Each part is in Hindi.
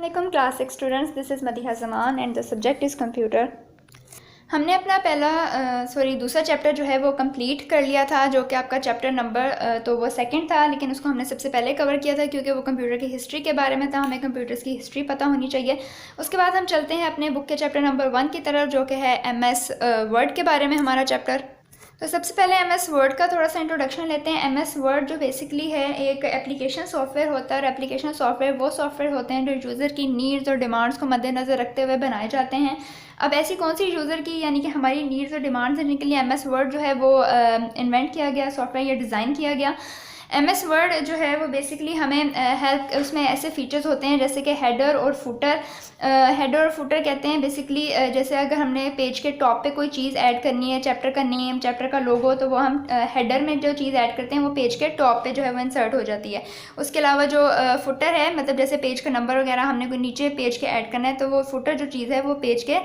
अस्सलाम class 6 students, this is Madiha Zaman and the subject is computer. हमने अपना दूसरा चैप्टर जो है वो कंप्लीट कर लिया था, जो कि आपका चैप्टर नंबर तो वो सेकंड था, लेकिन उसको हमने सबसे पहले कवर किया था क्योंकि वो कंप्यूटर की हिस्ट्री के बारे में था। हमें कंप्यूटर्स की हिस्ट्री पता होनी चाहिए। उसके बाद हम चलते हैं अपने बुक के चैप्टर नंबर 1 की तरफ, जो कि है MS वर्ड के बारे में हमारा चैप्टर। तो सबसे पहले MS वर्ड का थोड़ा सा इंट्रोडक्शन लेते हैं। MS वर्ड जो बेसिकली है एक एप्लीकेशन सॉफ्टवेयर होता है, और एप्लीकेशन सॉफ्टवेयर वो सॉफ्टवेयर होते हैं जो यूज़र की नीड्स और डिमांड्स को मद्देनज़र रखते हुए बनाए जाते हैं। अब ऐसी कौन सी यूज़र की यानी कि हमारी नीड्स और डिमांड्स देने के लिए MS वर्ड जो है वो इन्वेंट किया गया, सॉफ्टवेयर या डिज़ाइन किया गया। MS वर्ड जो है वो बेसिकली हमें हेल्प, उसमें ऐसे फीचर्स होते हैं जैसे कि हेडर और फुटर। हेडर और फुटर कहते हैं बेसिकली जैसे अगर हमने पेज के टॉप पे कोई चीज़ ऐड करनी है, चैप्टर का नेम, चैप्टर का लोगो, तो वो हम हेडर में जो चीज़ ऐड करते हैं वो पेज के टॉप पे जो है वो इंसर्ट हो जाती है। उसके अलावा जो फुटर है, मतलब जैसे पेज का नंबर वगैरह हमने कोई नीचे पेज के ऐड करना है, तो वो फुटर जो चीज़ है वो पेज के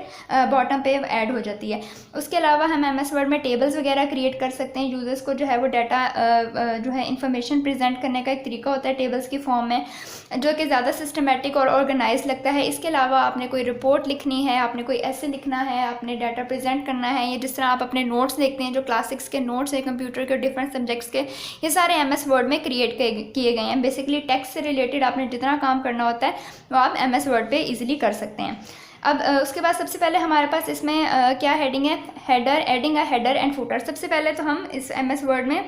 बॉटम पे ऐड हो जाती है। उसके अलावा हम MS वर्ड में टेबल्स वगैरह क्रिएट कर सकते हैं। यूज़र्स को जो है वो डाटा जो है इंफॉर्मेशन प्रेजेंट करने का एक तरीका होता है टेबल्स की फॉर्म में, जो कि ज़्यादा सिस्टमेटिक और ऑर्गेनाइज लगता है। इसके अलावा आपने कोई रिपोर्ट लिखनी है, आपने कोई ऐसे लिखना है, आपने डाटा प्रेजेंट करना है, ये जिस तरह आप अपने नोट्स देखते हैं, जो क्लास 6 के नोट्स हैं कंप्यूटर के डिफरेंट सब्जेक्ट्स के, ये सारे MS वर्ड में क्रिएट किए गए हैं। बेसिकली टेक्स्ट से रिलेटेड आपने जितना काम करना होता है वो आप MS वर्ड पे ईजिली कर सकते हैं। अब उसके बाद सबसे पहले हमारे पास इसमें क्या हेडिंग है, header, adding a header and footer. सबसे पहले तो हम इस MS वर्ड में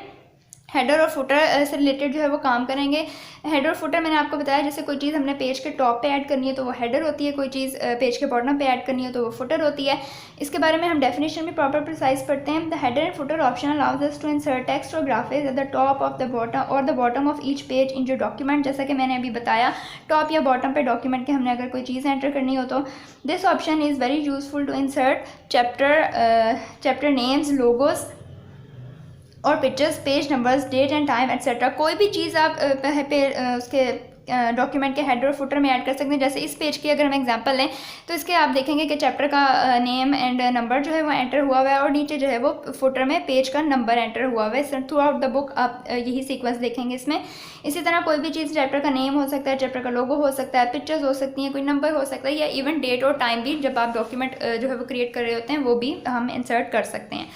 हेडर और फुटर से रिलेटेड जो है वो काम करेंगे। हेडर और फुटर मैंने आपको बताया, जैसे कोई चीज़ हमने पेज के टॉप पे ऐड करनी है तो वो हेडर होती है, कोई चीज़ पेज के बॉटम पे ऐड करनी है तो वो फुटर होती है। इसके बारे में हम डेफिनेशन भी प्रॉपर प्रिसाइज पढ़ते हैं। The header and footer option allows us to insert text और graphics at the top of the bottom और the bottom of each page in your document. जैसा कि मैंने अभी बताया, टॉप या बॉटम पे डॉक्यूमेंट के हमने अगर कोई चीज़ एंटर करनी हो तो this option is very useful to insert chapter names, logos और pictures, page numbers, date and time etcetera. कोई भी चीज़ आप उसके डॉक्यूमेंट के हेडर और फुटर में ऐड कर सकते हैं। जैसे इस पेज की अगर हम एग्जांपल लें तो इसके आप देखेंगे कि चैप्टर का नेम एंड नंबर जो है वो एंटर हुआ हुआ है, और नीचे जो है वो फुटर में पेज का नंबर एंटर हुआ हुआ है। थ्रू आउट द बुक आप यही सीक्वेंस देखेंगे इसमें। इसी तरह कोई भी चीज़, चैप्टर का नेम हो सकता है, चैप्टर का लोगो हो सकता है, पिक्चर्स हो सकती हैं, कोई नंबर हो सकता है, या इवन डेट और टाइम भी जब आप डॉक्यूमेंट जो है वो क्रिएट कर रहे होते हैं वो भी हम इंसर्ट कर सकते हैं।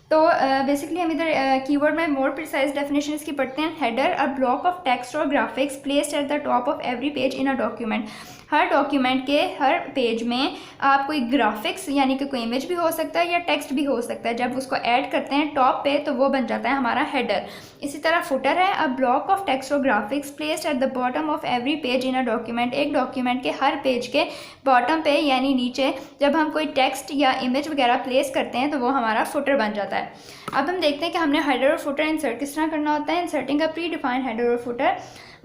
तो बेसिकली हम इधर कीवर्ड में मोर प्रिसाइज डेफिनेशन इसकी पढ़ते हैं। Header, a block of text और graphics placed at the top of every page in a document. हर डॉक्यूमेंट के हर पेज में आप कोई ग्राफिक्स यानी कि कोई इमेज भी हो सकता है या टेक्स्ट भी हो सकता है, जब उसको ऐड करते हैं टॉप पे तो वो बन जाता है हमारा हेडर। इसी तरह फुटर है, अ ब्लॉक ऑफ टेक्स्ट और graphics placed at the bottom of every page in a document. एक डॉक्यूमेंट के हर पेज के बॉटम पे यानी नीचे जब हम कोई टेक्स्ट या इमेज वगैरह प्लेस करते हैं तो वो हमारा फुटर बन जाता है। अब हम देखते हैं कि हमने हेडर और फुटर इंसर्ट किस तरह करना होता है। इंसर्टिंग अ प्री डिफाइंड हेडर और footer.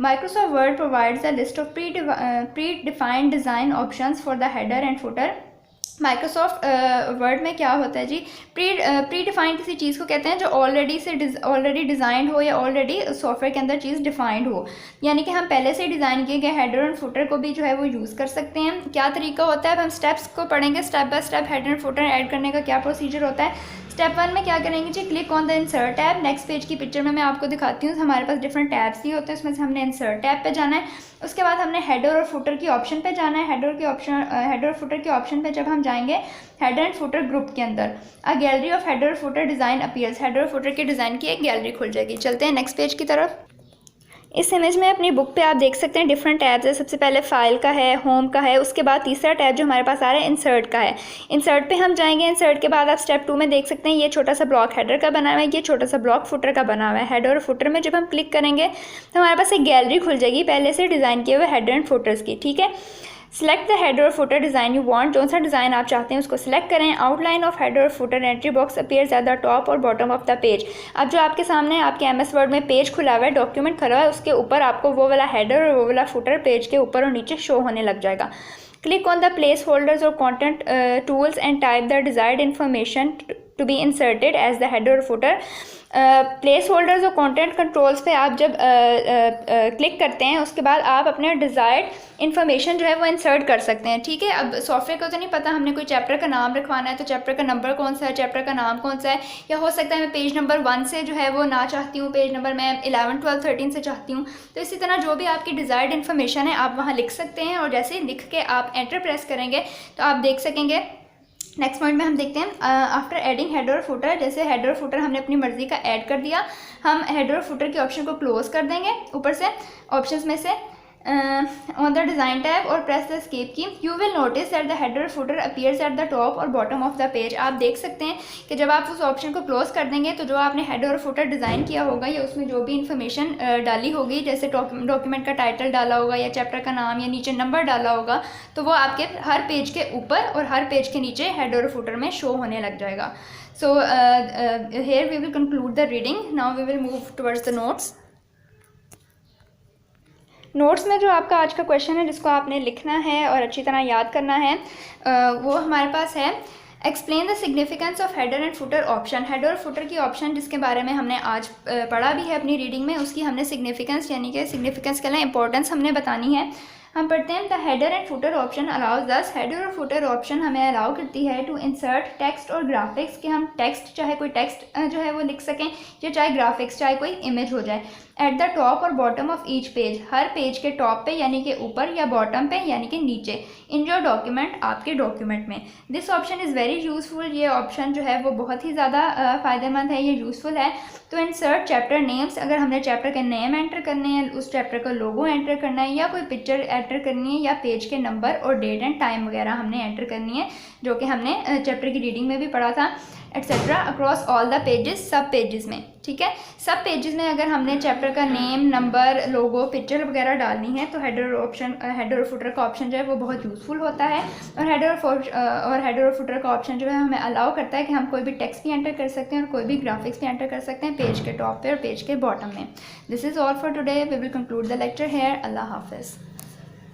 Microsoft Word provides a list of predefined design options for the header and footer. Microsoft word में क्या होता है जी, प्री डिफाइंड किसी चीज़ को कहते हैं जो ऑलरेडी डिज़ाइंड हो या ऑलरेडी सॉफ्टवेयर के अंदर चीज़ डिफाइंड हो, यानी कि हम पहले से डिज़ाइन किए गए हेडर और फुटर को भी जो है वो यूज़ कर सकते हैं। क्या तरीका होता है, अब हम स्टेप्स को पढ़ेंगे, स्टेप बाय स्टेप हेडर और फुटर ऐड करने का क्या प्रोसीजर होता है। स्टेप 1 में क्या करेंगे जी, click on the insert tab. Next page की पिक्चर में मैं आपको दिखाती हूँ, हमारे पास डिफरेंट टैब्स ही होते हैं, उसमें से हमने इंसर्ट टैब पे जाना है। उसके बाद हमने हेडर और फुटर की ऑप्शन पे जाना है। हेडर और फुटर के ऑप्शन पे जब हम जाएंगे हेडर एंड फुटर ग्रुप के अंदर, अ गैलरी ऑफ हेडर और फुटर डिज़ाइन अपीयर्स। हेडर और फुटर के डिज़ाइन की एक गैलरी खुल जाएगी। चलते हैं नेक्स्ट पेज की तरफ। इस इमेज में अपनी बुक पे आप देख सकते हैं डिफरेंट टैब्स है। सबसे पहले फाइल का है, होम का है, उसके बाद तीसरा टैब जो हमारे पास आ रहा है इंसर्ट का है। इंसर्ट पे हम जाएंगे। इंसर्ट के बाद आप स्टेप 2 में देख सकते हैं ये छोटा सा ब्लॉक हेडर का बना हुआ है, ये छोटा सा ब्लॉक फुटर का बना हुआ है। हेडर और फुटर में जब हम क्लिक करेंगे तो हमारे पास एक गैलरी खुल जाएगी पहले से डिज़ाइन किए हुए हेडर एंड फुटर्स की, ठीक है। सेलेक्ट द हेडर और फुटर डिज़ाइन यू वांट। जो सा डिज़ाइन आप चाहते हैं उसको सिलेक्ट करें। आउटलाइन ऑफ हेडर और footer entry box appears eight the top और बॉटम ऑफ द पेज। अब जो आपके सामने आपके MS वर्ड में पेज खुला हुआ है, डॉक्यूमेंट खुला हुआ है, उसके ऊपर आपको वो वाला हेडर और वो वाला फुटर पेज के ऊपर और नीचे शो होने लग जाएगा। Click on the placeholders और content tools and type the desired information to be inserted as the header और फुटर। प्लेस होल्डर्स और कंटेंट कंट्रोल्स पे आप जब क्लिक करते हैं उसके बाद आप अपने डिज़ायर्ड इन्फॉर्मेशन जो है वो इंसर्ट कर सकते हैं। ठीक है, अब सॉफ्टवेयर को तो नहीं पता हमने कोई चैप्टर का नाम रखवाना है तो चैप्टर का नंबर कौन सा है, चैप्टर का नाम कौन सा है, या हो सकता है मैं पेज नंबर 1 से जो है वो ना चाहती हूँ, पेज नंबर मैं 11, 12, 13 से चाहती हूँ। तो इसी तरह जो भी आपकी डिज़ायर्ड इन्फॉर्मेशन है आप वहाँ लिख सकते हैं, और जैसे ही लिख के आप एंटर प्रेस करेंगे तो आप देख सकेंगे। नेक्स्ट पॉइंट में हम देखते हैं आफ्टर एडिंग हेडर और फुटर, जैसे हेडर और फुटर हमने अपनी मर्जी का ऐड कर दिया, हम हेडर और फुटर के ऑप्शन को क्लोज कर देंगे ऊपर से ऑप्शंस में से ऑन द डिज़ाइन टैब और प्रेस द एस्केप की। You will notice that the header footer appears eight the top और बॉटम ऑफ द पेज। आप देख सकते हैं कि जब आप उस ऑप्शन को क्लोज कर देंगे तो जो आपने हेडर और फुटर डिज़ाइन किया होगा या उसमें जो भी इन्फॉर्मेशन डाली होगी, जैसे डॉक्यूमेंट का टाइटल डाला होगा या चैप्टर का नाम या नीचे नंबर डाला होगा, तो वो आपके हर पेज के ऊपर और हर पेज के नीचे हेडर और फुटर में शो होने लग जाएगा। So here we will conclude the reading, now we will move towards the notes. Notes में जो आपका आज का क्वेश्चन है जिसको आपने लिखना है और अच्छी तरह याद करना है वो हमारे पास है, explain the significance of header and footer option. Header और फुटर की ऑप्शन जिसके बारे में हमने आज पढ़ा भी है अपनी रीडिंग में, उसकी हमने सिग्निफिकेंस यानी कि सिग्निफिकेंस के लिए इंपॉर्टेंस हमने बतानी है। हम पढ़ते हैं the header and footer option allows दस, हेडर और फुटर ऑप्शन हमें अलाउ करती है टू इंसर्ट टेक्स्ट और ग्राफिक्स, कि हम टेक्स्ट चाहे कोई टेक्स्ट जो है वो लिख सकें या चाहे ग्राफिक्स चाहे कोई इमेज हो जाए। एट द टॉप और bottom of each page, her page के टॉप पे यानी कि ऊपर या बॉटम पे यानी कि नीचे, इन योर डॉक्यूमेंट आपके डॉक्यूमेंट में। This option is very useful, ये ऑप्शन जो है वो बहुत ही ज़्यादा फ़ायदेमंद है, ये यूज़फुल है। तो इंसर्ट चैप्टर नेम्स, अगर हमने चैप्टर के नेम एंटर करने हैं, उस चैप्टर का लोगो एंटर करना है या कोई पिक्चर एंटर करनी है या पेज के नंबर और डेट एंड टाइम वगैरह हमने एंटर करनी है, जो कि हमने चैप्टर की रीडिंग में भी पढ़ा था, etcetera across all the pages, सब पेजेस में। ठीक है, सब पेजेस में अगर हमने चैप्टर का नेम, नंबर, लोगो, पिक्चर वगैरह डालनी है तो हेडर और फुटर का ऑप्शन जो है वो बहुत यूज़फुल होता है। और हेडर और फुटर का ऑप्शन जो है हमें अलाउ करता है कि हम कोई भी टेक्स्ट भी एंटर कर सकते हैं और कोई भी ग्राफिक्स भी एंटर कर सकते हैं पेज के टॉप पे और पेज के बॉटम में। This is all for today, we will conclude the lecture here. अल्लाह हाफिज़।